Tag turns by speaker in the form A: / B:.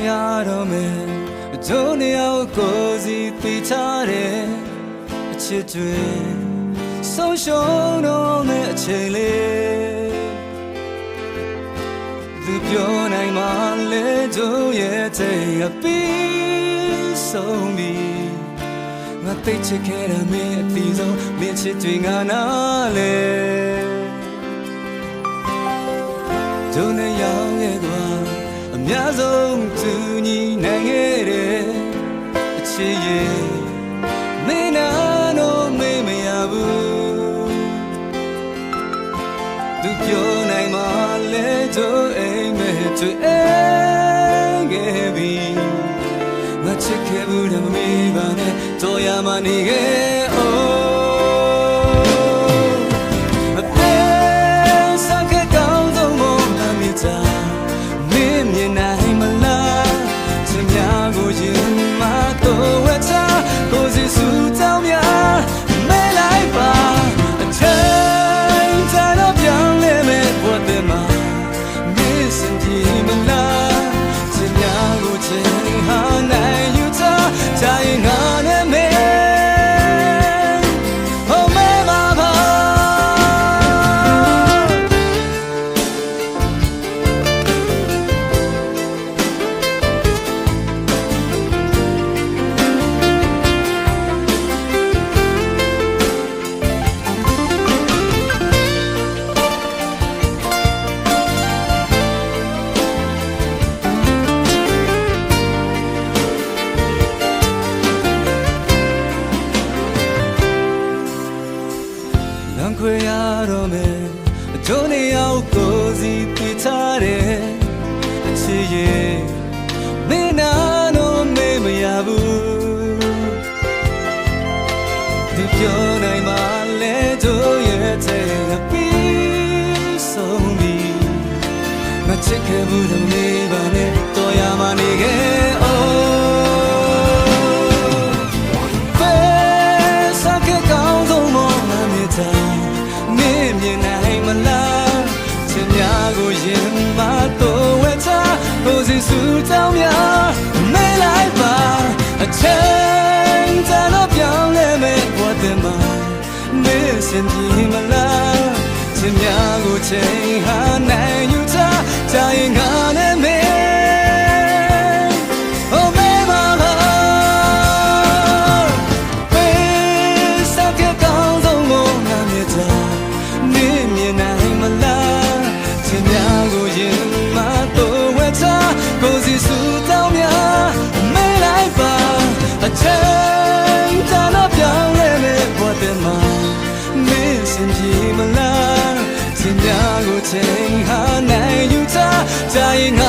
A: ရတော့မယ်ဒုနှစ်ယောက်ကိုစီသိချတယ်အချစ်တွေဆုံးရှုံးတော့မယ့်အချိန်လေးသူပြောနိုင်မှလဲကျိုးရဲ့တဲ့ရပြီးဆုံးပြီငါသိချစ်ခဲ့တဲ့မင်းအတီးဆုံးမင်းချစ်တွေငါနာလဲဒုနှစ်ယောက်ရဲ့ကွာအများဆုံးသူညီနိုင်ခဲ့တဲ့အချစ်ရဲ့မင်းနာတော့မေးမရဘူးသူပြောနိုင်မှလဲကျိုးအိမ်မဲ့တွေ့ခဲ့ပြီငါချစ်ခဲ့ဘူးတယ်မမေးပါနဲ့တော်ရမှနေခဲ့အသက်ဆက်ခဲ့ကောင်းဆုံးမအမိတာမင်းမြင်နိုင်မလားချင်များကိုရင်မတော့ဝချာကိုစီစုတောင်းများမဲလိုက်ပါအချိန်တန်တော့ပြောင်းလဲမဲ့ဘဝတည်းမှာမင်းစင်ကြည့်မလားချင်များကိုချင်ဟာနိုင်ယူတာတိုင်းငါနဲ့မဲခွေရတော့မယ်ဒုနှစ်ယောက်ကိုစီတွေ့ထားတယ်အချစ်ရဲ့မင်းနာတော့မေးမရဘူးသူပြောနိုင်မှလဲတို့ရဲ့တဲ့ပြီးဆုံးပြီငါချစ်ခဲ့ဘူးတယ်မေးပါနဲ့တော်ရမှနေခဲ့မြင်နိုင်မလားချင်များကိုရင်မတော့ဝဲချာကိုစီစုတောင်းများမဲလိုက်ပါအချိန်တန်တော့ပြောင်းလဲမဲ့ဘဝတည်းမှာမင်းစင်ကြည့်မလားချင်များကိုချိန်ဟာနိုင်ယူတာတိုင်းငါနဲ့မဲကိုစီစုတောင်းများမဲလိုက်ပါအချိန်တန်တော့ပြောင်းလဲမဲ့ဘဝတည်းမှာမင်းစင်ကြည့်မလားချင်များကိုချိန်ဟာနိုင်ယူတာတိုင်းငါ